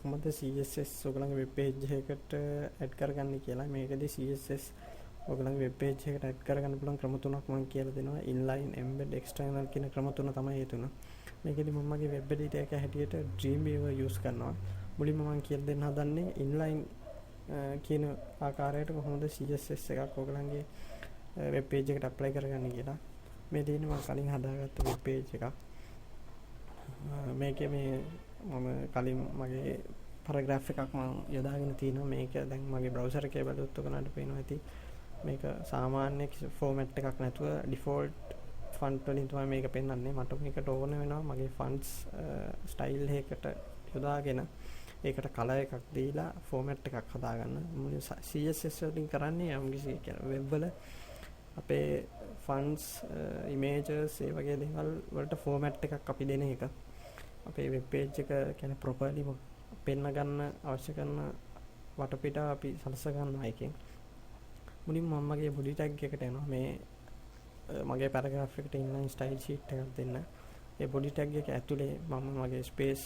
කොහොමද CSS ඔයගලගේ web page එකකට add කරගන්නේ කියලා. මේකදී CSS ඔයගලගේ වෙබ් පේජ් එකට ඇඩ් කරගන්න පුළුවන් ක්‍රම තුනක් මම කියලා දෙනවා. inline, embed, external කියන ක්‍රම තුන තමයි ඒ තුන. මේකදී මම මගේ වෙබ් එඩිටර් එක හැටියට Dreamweaver use කරනවා. මුලින්ම මම කියලා දෙන්න හදන්නේ inline කියන ආකාරයට කොහොමද CSS එකක් ඔයගලගේ වෙබ් පේජ් එකට ඇප්ලයි කරගන්නේ කියලා. මේ තියෙන්නේ මම කලින් හදාගත්ත වෙබ් පේජ් එකක්. මේකේ මේ මම කලින් මගේ පැරග්‍රාෆ් එකක් මම යොදාගෙන තිනවා. මේක දැන් මගේ බ්‍රවුසර් එකේ බලුවොත් ඔයගලන්ට පේනවා ඇති. මේක සාමාන්‍ය ෆෝමැට් එකක් නැතුව ඩිෆෝල්ට් ෆන්ට් වලින් තමයි මේක පෙන්වන්නේ. මට මේකට ඕන වෙනවා මගේ ෆන්ට්ස් ස්ටයිල් එකකට යොදාගෙන ඒකට කලර් එකක් දීලා ෆෝමැට් එකක් හදාගන්න. CSS වලින් කරන්නේ යම්කිසි වෙබ් වල අපේ ෆන්ට්ස් ඉමේජස් ඒ වගේ දේවල් වලට ෆෝමැට් එකක් අපි දෙන එක. අපේ වෙබ් පේජ් එක කියන්නේ ප්‍රොපර්ලි පෙන්න ගන්න අවශ්‍ය කරන වටපිටාව අපි සලස ගන්නවා එකෙන්. මුලින්ම මම මගේ බොඩි ටැග් එකට යනවා. මේ මගේ පැරග්‍රාෆ් එකට ඉන්ලයින් ස්ටයිල් ෂීට් එකක් දෙන්න. ඒ බොඩි ටැග් එක ඇතුලේ මම මගේ ස්පේස්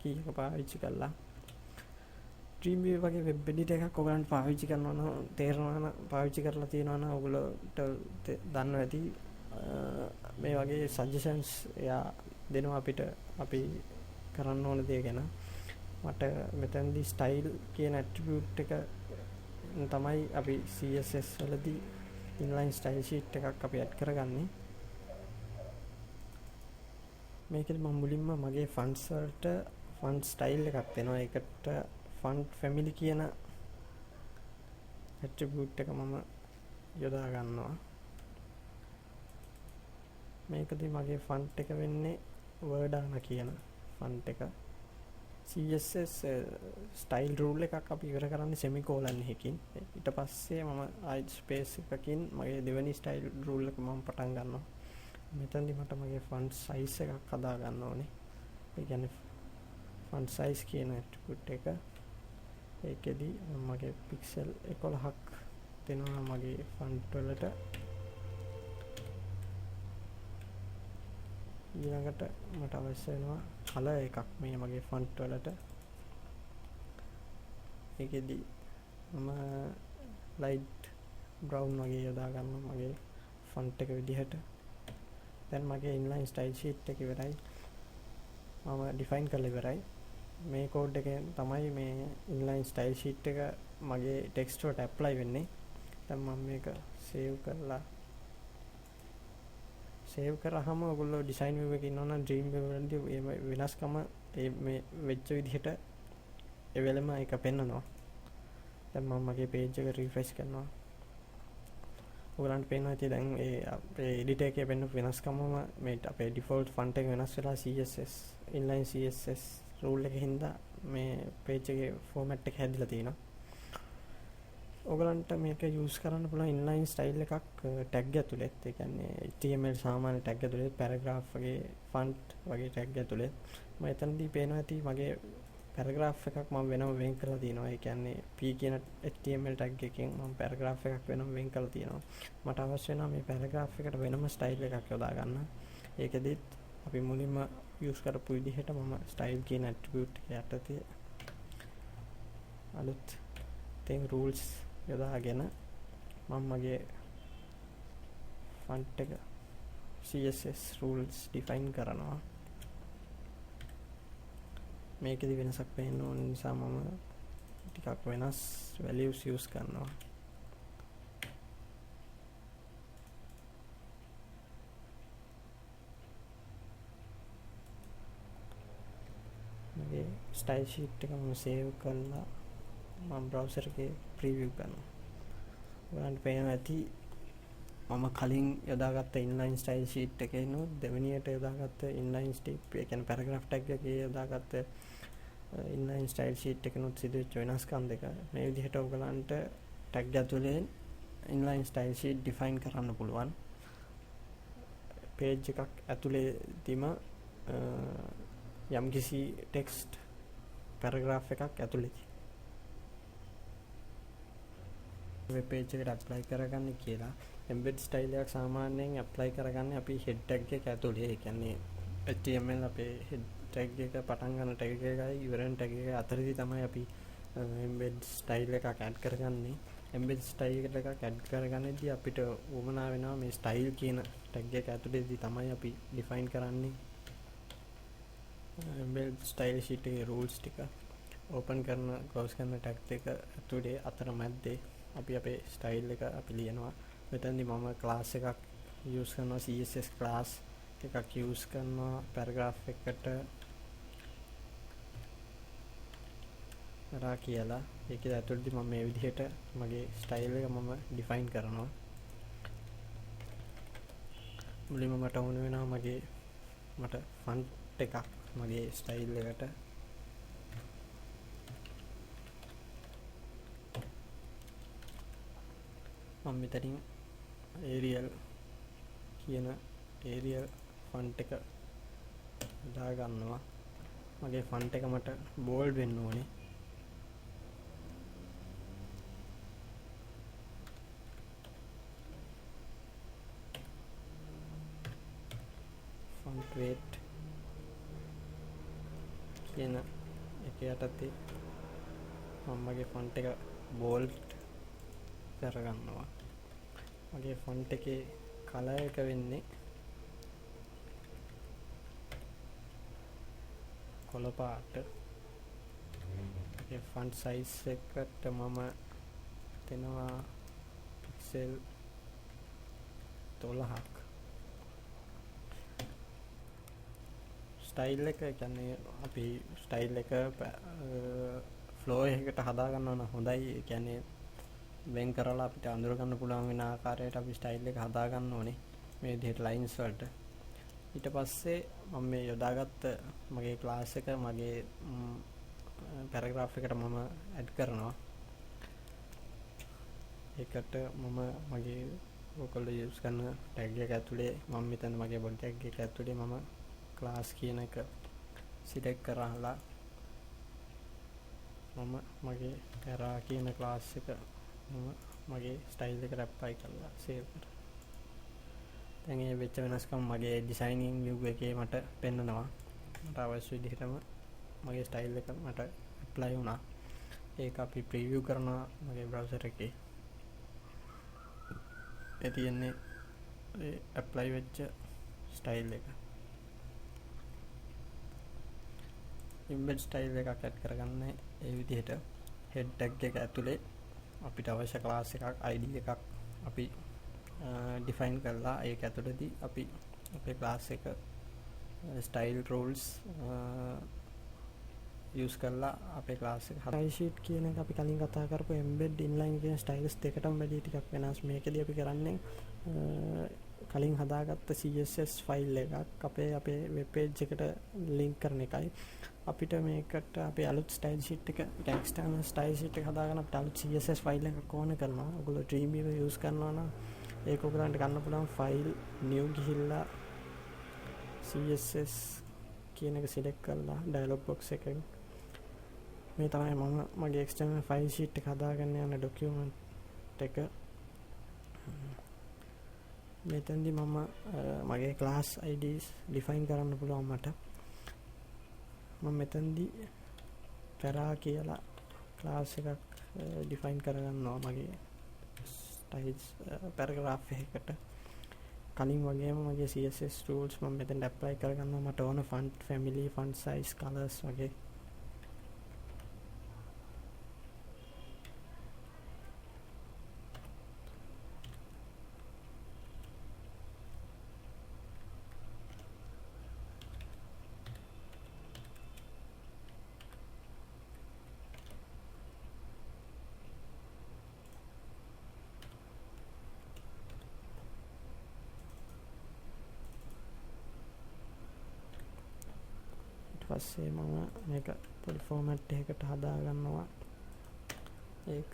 කී එක පාවිච්චි කරලා Dreamweaver වගේ වෙබ් එඩිටර් එකක් ඔයගලන්ට පාවිච්චි කරනවා නම් තේරෙනවා නම් පාවිච්චි කරලා තියෙනවා නම් ඔයගොල්ලෝට දන්නවා ඇති. මේ වගේ සජෙෂන්ස් එයා දෙනවා අපිට අපි කරන්න ඕන දේ ගැන. මට මෙතනදී ස්ටයිල් කියන ඇට්‍රිබියුට් එක තමයි අපි CSS වලදී inline style sheet එකක් අපි ඇඩ් කරගන්නේ. මේකෙදි මම මුලින්ම මගේ fonts වලට font style එකක් දෙනවා. ඒකට font family කියන attribute එක මම යොදා ගන්නවා. මේකදී මගේ font එක වෙන්නේ Verdana කියන font එක. CSS style rule එකක් අපි ඉවර කරන්නේ semicolon එකකින්. ඊට පස්සේ මම ආයි space එකකින් මගේ දෙවෙනි style rule එක මම පටන් ගන්නවා. මෙතනදී මට මගේ font size එකක් හදා ගන්න ඕනේ. ඒ කියන්නේ font size කියන attribute එක. ඒකෙදි මගේ pixel 11ක් දෙනවා මගේ font වලට. ඊළඟට මට අවශ්‍ය වෙනවා කලර් එකක් මේ මගේ ෆොන්ට් වලට. ඒකෙදි මම ලයිට් බ්‍රවුන් වගේ යොදා ගන්නවා මගේ ෆොන්ට් එක විදිහට. දැන් මගේ ඉන්ලයින් ස්ටයිල් ෂීට් එක ඉවරයි. මම ඩිෆයින් කරලා ඉවරයි. මේ කෝඩ් එකෙන් තමයි මේ ඉන්ලයින් ස්ටයිල් ෂීට් එක මගේ ටෙක්ස්ට් වලට ඇප්ලයි වෙන්නේ. දැන් මම මේක සේව් කරලා සේව් කරාම ඔයගොල්ලෝ ඩිසයින් view එකේ ඉන්නවනම් Dreamweaver වලදී මේ වෙනස්කම මේ වෙච්ච විදිහට ඒ වෙලෙම ඒක පෙන්නනවා. දැන් මම මගේ page එක refresh කරනවා. ඔයගලන්ට පේනවා ඉතින් දැන් ඒ අපේ editor එකේ පෙන්න වෙනස්කමම මේ අපේ default font එක වෙනස් වෙලා CSS inline CSS rule එකකින් හින්දා මේ page එකේ format එක හැදිලා තියෙනවා. ඔයගලන්ට මේක use කරන්න පුළුවන් inline style එකක් tag ඇතුළේ. ඒ කියන්නේ HTML සාමාන්‍ය tag ඇතුළේ paragraph වගේ font වගේ tag ඇතුළේ. මම එතනදී පේනවා ඇති මගේ paragraph එකක් මම වෙනම වෙන් කරලා තියෙනවා. ඒ කියන්නේ p කියන HTML tag එකෙන් මම paragraph එකක් වෙනම වෙන් කරලා තියෙනවා. මට අවශ්‍ය වෙනවා මේ paragraph එකට වෙනම style එකක් යොදා ගන්න. ඒකෙදිත් අපි මුලින්ම use කරපු විදිහට මම style කියන attribute එක යටතේ අලුත් thing rules යොදාගෙන මම මගේ font එක CSS rules define කරනවා. මේකෙදි වෙනසක් පේන්න ඕන නිසා මම ටිකක් වෙනස් values use කරනවා. මගේ style sheet එක මම save කරලා මම browser එකේ preview කරනවා. ඔයාලන්ට පේනවා ඇති මම කලින් යොදාගත්ත inline style sheet එකේ නෝ දෙවෙනියට යොදාගත්ත inline step ඒ කියන්නේ paragraph tag එකේ යොදාගත්ත inline style sheet එකනොත් සිදුවෙච්ච වෙනස්කම් දෙක මේ විදිහට ඔයගලන්ට tag ඇතුලේ inline style sheet define කරන්න පුළුවන්. page එකක් ඇතුලේදීම යම්කිසි text paragraph එකක් ඇතුලේදී web page එකට apply කරගන්න කියලා embed style එකක් සාමාන්‍යයෙන් apply කරගන්නේ අපි head tag එක ඇතුලේ. ඒ කියන්නේ HTML අපේ head ටැග් එක පටන් ගන්න ටැග් එකයි ඉවරන ටැග් එක අතරදී තමයි අපි එම්බෙඩ් ස්ටයිල් එකක් ඇඩ් කරගන්නේ. එම්බෙඩ් ස්ටයිල් එකක් ඇඩ් කරගන්නදී අපිට උවමනා වෙනවා මේ ස්ටයිල් කියන ටැග් එක ඇතුළේදී තමයි අපි ඩිෆයින් කරන්නේ එම්බෙඩ් ස්ටයිල් ෂීට් එකේ රූල්ස් ටික. ඕපන් කරන ක්ලෝස් කරන ටැග් එක ඇතුලේ අතර මැද්දේ අපි අපේ ස්ටයිල් එක අපි ලියනවා. මෙතනදී මම ක්ලාස් එකක් යූස් කරනවා, CSS ක්ලාස් එකක් යූස් කරනවා පැරග්‍රාෆ් එකට රා කියලා. ඒක ඇතුළතදී මම මේ විදිහට මගේ ස්ටයිල් එක මම ඩිෆයින් කරනවා. මුලින්ම මට ඕන වෙනවා මට ෆන්ට් එකක් මගේ ස්ටයිල් එකට. මම මෙතනින් ඒරියල් කියන ඒරියල් ෆන්ට් එක දා ගන්නවා. මගේ ෆන්ට් එක මට බෝල්ඩ් වෙන්න ඕනේ. ෆොන්ට් weight කියන එක යටතේ මම මගේ ෆොන්ට් එක බෝල්ඩ් කරගන්නවා. මගේ ෆොන්ට් එකේ කලර් එක වෙන්නේ කොළ පාට. මගේ ෆොන්ට් සයිස් එකට මම දෙනවා පික්සල් 12ක්. ස්ටයිල් එක කියන්නේ අපි ස්ටයිල් එක ෆ්ලෝ එකකට හදා ගන්නවා නම් හොඳයි. ඒ කියන්නේ වෙන් කරලා අපිට අඳුර ගන්න පුළුවන් වෙන ආකාරයට අපි ස්ටයිල් එක හදා ගන්න ඕනේ මේ විදිහට ලයින්ස් වලට. ඊට පස්සේ මම මේ යොදාගත්ත මගේ ක්ලාස් එක මගේ පැරග්‍රාෆ් එකට මම ඇඩ් කරනවා. ඒකට මම මගේ ඔයගොල්ලෝ යූස් කරන ටැග් එක ඇතුලේ මම මෙතන මගේ බොඩි ටැග් එක ඇතුලේ මම ක්ලාස් කියන එක සිලෙක්ට් කරලා මම මගේ පැරා කියන ක්ලාස් එක මම මගේ ස්ටයිල් එකට ඇප්ලයි කරලා සේව් කරා. දැන් මේ වෙච්ච වෙනස්කම් මගේ ඩිසයිනින් view එකේ මට පෙන්නනවා. මට අවශ්‍ය විදිහටම මගේ ස්ටයිල් එක මට ඇප්ලයි වුණා. ඒක අපි ප්‍රීවියු කරනවා මගේ බ්‍රවුසර් එකේ. ඒ තියෙන්නේ ඒ ඇප්ලයි වෙච්ච ස්ටයිල් එක. ඉම්බෙඩ් ස්ටයිල් එකක් ඇඩ් කරගන්න ඒ විදිහට හෙඩ් ටැග් එක ඇතුලේ අපිට අවශ්‍ය ක්ලාස් එකක් ID එකක් අපි ඩිෆයින් කරලා ඒක ඇතුළතදී අපි අපේ ක්ලාස් එක ස්ටයිල් රූල්ස් යූස් කරලා අපේ ක්ලාස් එක ස්ටයිල් ෂීට් කියන එක අපි කලින් කතා කරපු එම්බෙඩ් ඉන්ලයින් කියන ස්ටයිල්ස් දෙකටම වැඩි ටිකක් වෙනස්. මේකදී අපි කරන්නේ කලින් හදාගත්ත CSS ෆයිල් එකක් අපේ වෙබ් පේජ් එකට ලින්ක් කරන එකයි. අපිට මේකට අපේ අලුත් ස්ටයිල් ෂීට් එක එක්ස්ටර්නල් ස්ටයිල් ෂීට් එක හදාගන්න අපිට අලුත් CSS ෆයිල් එකක් ඕන කරනවා. ඔයගොල්ලෝ Dreamweaver යූස් කරනවා නම් ඒක ඔයගලන්ට ගන්න පුළුවන් ෆයිල් new ගිහිල්ලා CSS කියන එක සිලෙක්ට් කරලා ඩයලොග් බොක්ස් එකෙන් මේ තමයි මම මගේ එක්ස්ටර්නල් ෆයිල් ෂීට් එක හදාගන්න යන ඩොකියුමන්ට් එක. මෙතෙන්දි මම මගේ ක්ලාස් IDs ඩිෆයින් කරන්න පුළුවන් මට. මම මෙතෙන්දි පැරා කියලා ක්ලාස් එකක් ඩිෆයින් කරගන්නවා මගේ ස්ටයිල්ස් පැරග්‍රාෆ් එකකට. කලින් වගේම මගේ CSS rules මම මෙතෙන්ට ඇප්ලයි කරගන්නවා. මට ඕන font family, font size, colors වගේ. පස්සේ මම මේක පොඩි ෆෝමැට් එකකට හදා ගන්නවා. ඒක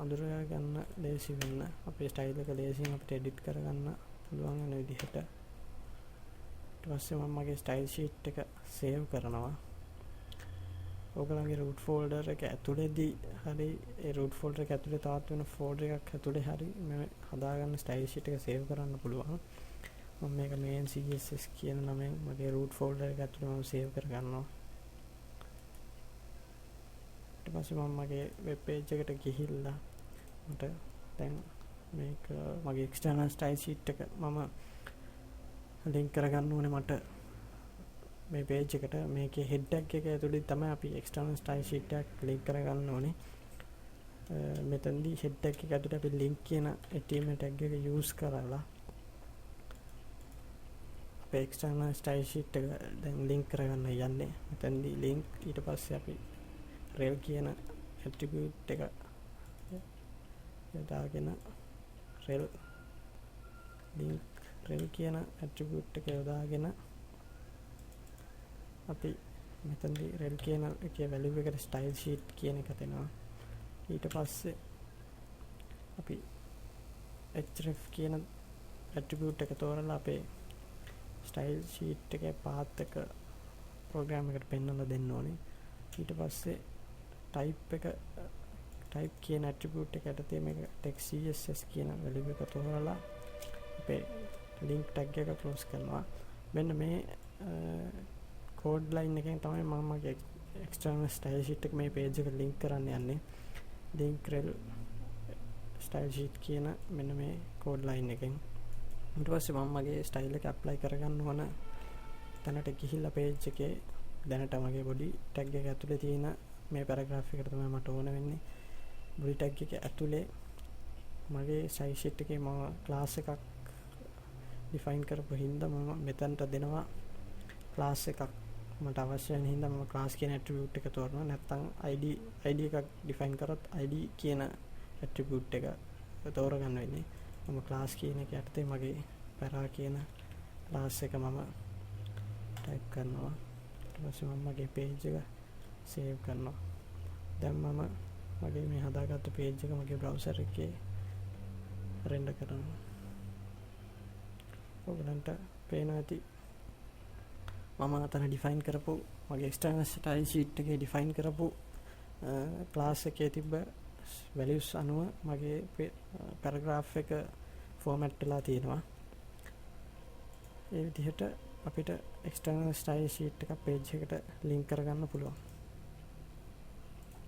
අඳුර ගන්න ලේසි වෙන්න අපේ ස්ටයිල් එක ලේසියෙන් අපිට එඩිට් කරගන්න පුළුවන් වෙන විදිහට. ඊට පස්සේ මම මගේ ස්ටයිල් ෂීට් එක සේව් කරනවා. ඔයගලගේ root folder එක ඇතුළේදී හරි ඒ root folder එක ඇතුළේ තවත් වෙන folder එකක් ඇතුළේ හරි මේ හදාගන්න ස්ටයිල් ෂීට් එක සේව් කරන්න පුළුවන්. මම මේක main css කියන නමෙන් මගේ root folder එක ඇතුලේ මම save කරගන්නවා. ඊට පස්සේ මම මගේ web page එකට ගිහිල්ලා මට දැන් මේක මගේ external style sheet එක මම link කරගන්න ඕනේ මට මේ page එකට. මේකේ head tag එක ඇතුලේ තමයි අපි external style sheet එක link කරගන්න ඕනේ. මෙතනදී head tag එක ඇතුලේ අපි link කියන HTML tag එක use කරලා අපේ external style sheet එක දැන් link කරගන්න යන්නේ. මෙතනදී link ඊට පස්සේ අපි rel කියන attribute එක යොදාගෙන rel කියන attribute එක යොදාගෙන අපි මෙතනදී rel කියන එකේ value එකට style sheet කියන එක දෙනවා. ඊට පස්සේ අපි href කියන attribute එක තෝරලා අපේ style sheet එකේ path එක program එකට පෙන්වලා දෙන්න ඕනේ. ඊට පස්සේ type කියන attribute එක යටතේ මේක text css කියන value එක තෝරලා අපේ link tag එක close කරනවා. මෙන්න මේ code line එකෙන් තමයි මම මගේ external style sheet එක මේ page එක link කරන්න යන්නේ. link rel style sheet කියන මෙන්න මේ code line එකෙන්. ඊට පස්සේ මම මගේ style එක apply කරගන්න ඕන තැනට ගිහිල්ලා page එකේ දැනට මගේ body tag එක ඇතුලේ තියෙන මේ paragraph එකට තමයි මට ඕන වෙන්නේ. body tag එක ඇතුලේ මගේ style sheet එකේ මම class එකක් define කරපු හින්දා මම මෙතනට දෙනවා class එකක්. මට අවශ්‍ය වෙන හින්දා මම class කියන attribute එක තෝරනවා. නැත්නම් id එකක් define කරොත් id කියන attribute එක තෝරගන්න වෙන්නේ. මම class කියන එක යටතේ මගේ para කියන class එක මම type කරනවා. ඊට පස්සේ මම මගේ page එක save කරනවා. දැන් මම මගේ මේ හදාගත්ත page එක මගේ browser එකේ render කරනවා. ඔයගලන්ට පේනවා ඇති මම අතන define කරපු මගේ external style sheet එකේ define කරපු class එකේ තිබ්බ values අනුව මගේ paragraph එක format වෙලා තියෙනවා. ඒ විදිහට අපිට external style sheet එක page එකට link කරගන්න පුළුවන්.